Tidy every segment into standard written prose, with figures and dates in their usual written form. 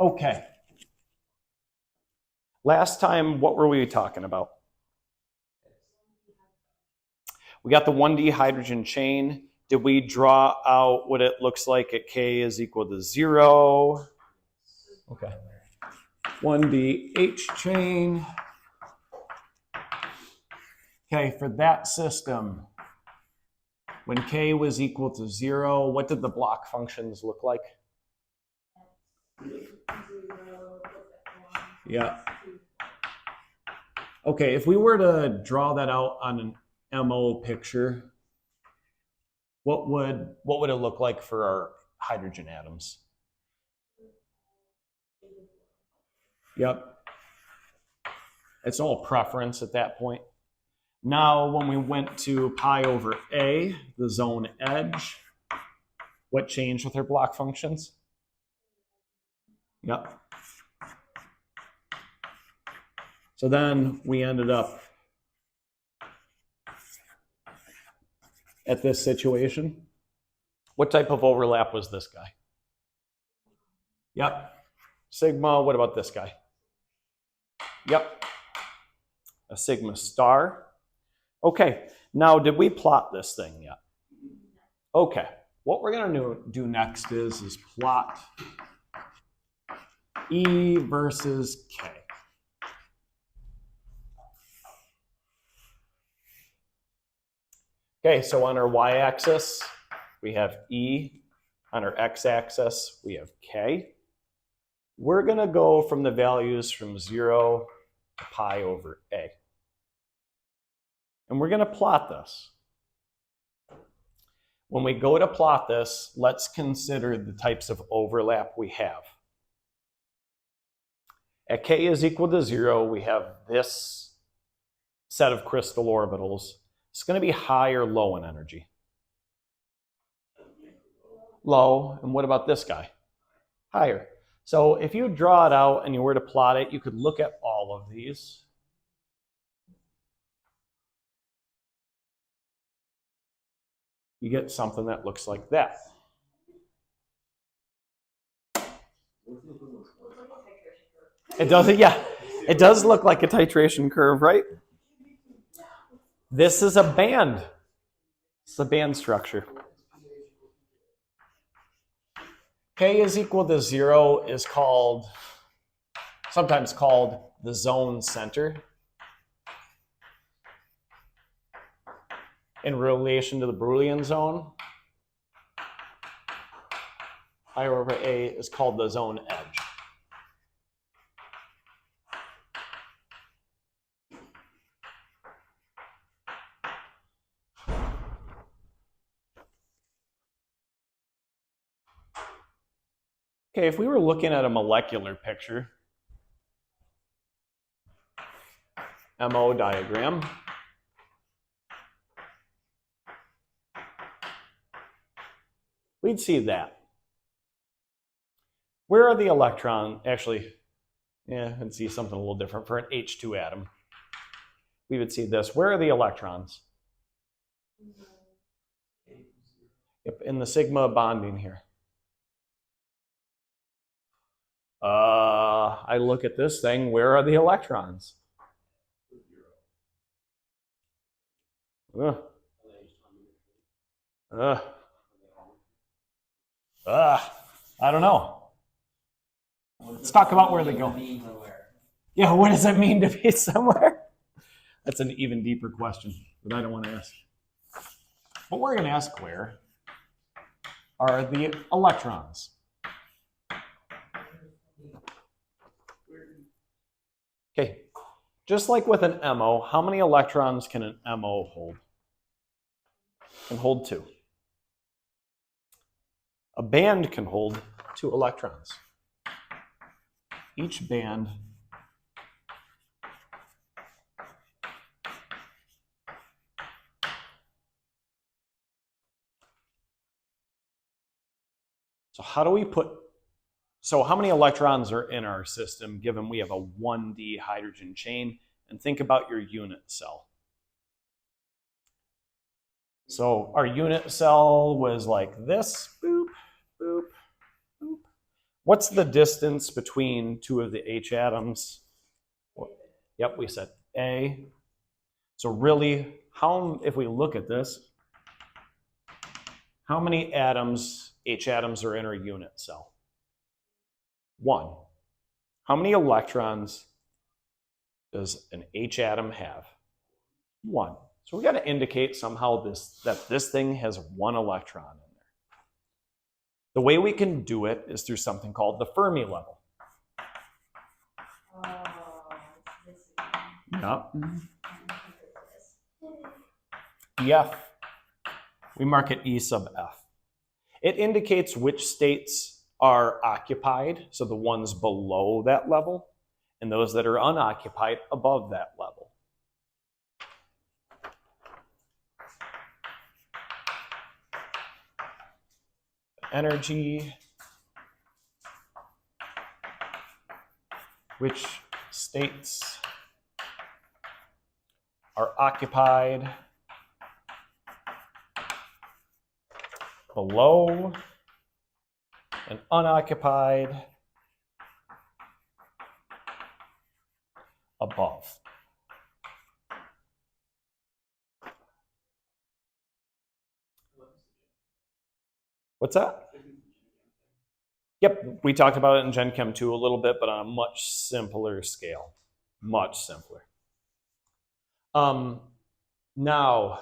Okay. Last time, what were we talking about? We got the 1D hydrogen chain. Did we draw out what it looks like at K is equal to 0? Okay. 1D H chain. Okay, for that system, when K was equal to 0, what did the block functions look like? Yeah. Okay, if we were to draw that out on an MO picture, what would it look like for our hydrogen atoms? Yep. It's all preference at that point. Now, when we went to pi over A, the zone edge, what changed with our block functions? Yep. So then we ended up at this situation. What type of overlap was this guy? Yep. Sigma, what about this guy? Yep. A sigma star. Okay, now did we plot this thing yet? Okay, what we're gonna do next is plot E versus K. Okay, so on our y-axis, we have E. On our x-axis, we have K. We're gonna go from the values from 0 to pi over A. And we're gonna plot this. When we go to plot this, let's consider the types of overlap we have. At K is equal to 0, we have this set of crystal orbitals. It's going to be high or low in energy. Low. And what about this guy? Higher. So if you draw it out and you were to plot it, you could look at all of these. You get something that looks like that. It does, yeah. It does look like a titration curve, right? This is a band. It's a band structure. K is equal to 0 is sometimes called the zone center in relation to the Boolean zone. I over A is called the zone edge. Okay, if we were looking at a molecular picture, MO diagram, we'd see that. Where are the electrons? Actually, yeah, I'd see something a little different for an H2 atom. We would see this. Where are the electrons? Yep, in the sigma bonding here. I look at this thing. Where are the electrons? I don't know. Let's talk about where they go. Yeah, what does it mean to be somewhere? That's an even deeper question that I don't want to ask. But we're going to ask where are the electrons? Okay, just like with an MO, how many electrons can an MO hold? It can hold 2. A band can hold 2 electrons. Each band So how many electrons are in our system given we have a 1D hydrogen chain? And think about your unit cell. So our unit cell was like this, boop, boop, boop. What's the distance between two of the H atoms? Yep, we said A. So really, if we look at this, how many atoms, H atoms, are in our unit cell? 1. How many electrons does an H atom have? 1. So we got to indicate somehow that this thing has 1 electron in there. The way we can do it is through something called the Fermi level. Yep. EF. We mark it E sub F. It indicates which states are occupied, so the ones below that level, and those that are unoccupied above that level. Energy, which states are occupied below and unoccupied above. What's that? Yep, we talked about it in Gen Chem 2 a little bit, but on a much simpler scale. Much simpler. Now,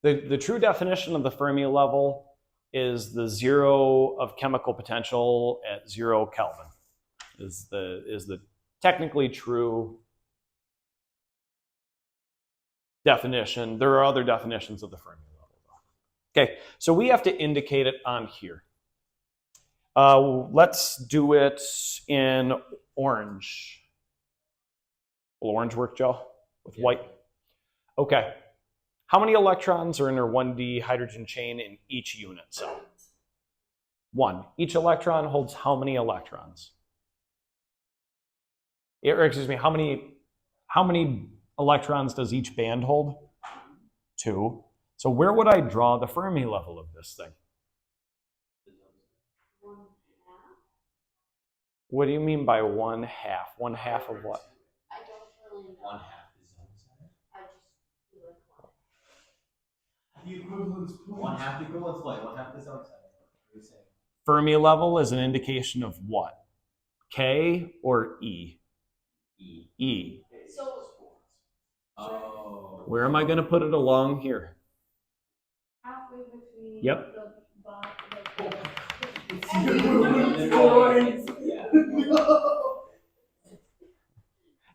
the true definition of the Fermi level is the zero of chemical potential at 0 Kelvin. Is the technically true definition. There are other definitions of the Fermi level, though. Okay, so we have to indicate it on here. Let's do it in orange. Will orange work, Joe? With white? Okay. How many electrons are in our 1D hydrogen chain in each unit cell? 1. Each electron holds how many electrons? Or excuse me, how many electrons does each band hold? 2. So where would I draw the Fermi level of this thing? 1/2. What do you mean by 1/2? 1/2 of what? I don't really know. 1/2 the zone center. I just feel like one. The equivalence point. 1/2 the equivalence point. 1/2 the zone center. What are you saying? Fermi level is an indication of what? K or E? E. E. So. Oh. Where am I going to put it along here? Halfway between. Yep. The bottom.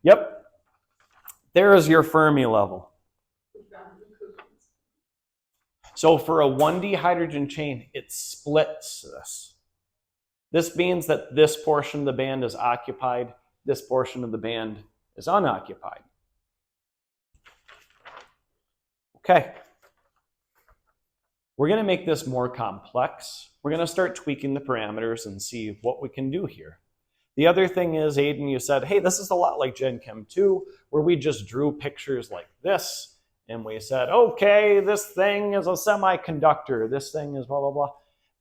Yep. There is your Fermi level. So for a 1D hydrogen chain, it splits this. This means that this portion of the band is occupied, this portion of the band is unoccupied. Okay. We're going to make this more complex. We're going to start tweaking the parameters and see what we can do here. The other thing is, Aiden, you said, hey, this is a lot like Gen Chem 2, where we just drew pictures like this, and we said, okay, this thing is a semiconductor, this thing is blah, blah, blah.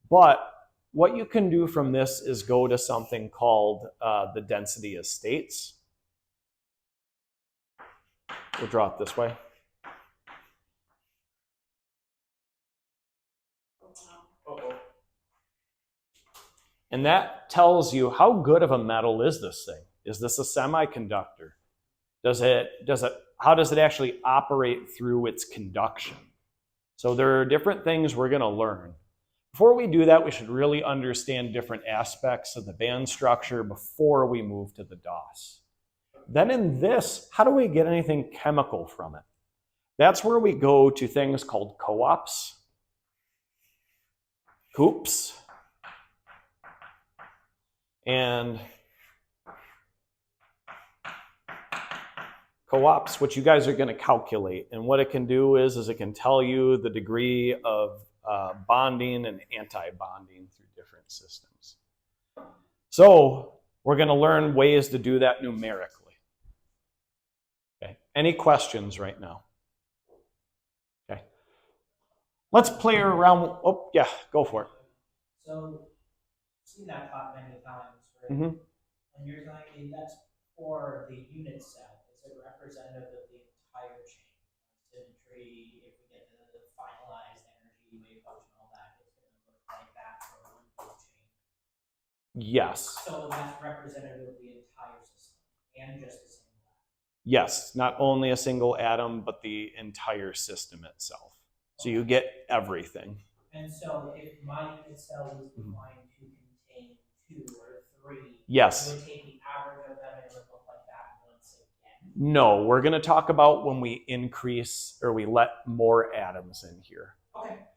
But what you can do from this is go to something called the density of states. We'll draw it this way. And that tells you how good of a metal is this thing. Is this a semiconductor? How does it actually operate through its conduction? So there are different things we're going to learn. Before we do that, we should really understand different aspects of the band structure before we move to the DOS. Then in this, how do we get anything chemical from it? That's where we go to things called co-ops, hoops, and co-ops, which you guys are going to calculate. And what it can do is it can tell you the degree of bonding and anti-bonding through different systems. So we're going to learn ways to do that numerically. Okay. Any questions right now? Okay. Let's play around. Oh, yeah, go for it. So seen that plot many times, right? Mhm. And you're telling me that's for the unit cell. Is it representative of the entire chain? Symmetry, if we get the finalized energy, wave function, all that, it's going to look like that for one field chain. Yes. So that's representative of the entire system and just the single atom. Yes, not only a single atom, but the entire system itself. So you get everything. And so if my unit cell was defined to contain 2 or 3, Yes. it would take the average of them and it would look like that once again. No, we're going to talk about when we increase or we let more atoms in here.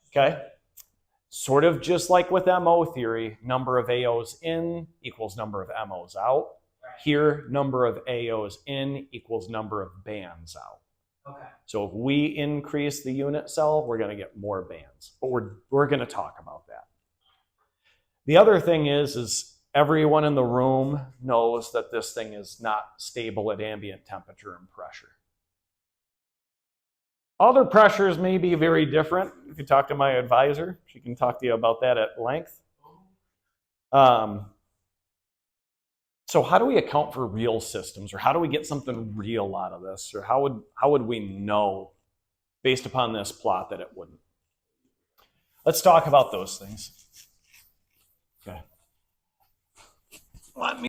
Okay? Sort of just like with MO theory, number of AOs in equals number of MOs out. Right. Here, number of AOs in equals number of bands out. Okay. So if we increase the unit cell, we're going to get more bands. But we're going to talk about that. The other thing is everyone in the room knows that this thing is not stable at ambient temperature and pressure. Other pressures may be very different. If you talk to my advisor, she can talk to you about that at length. So how do we account for real systems, or how do we get something real out of this, or how would we know based upon this plot that it wouldn't? Let's talk about those things. Okay. Let me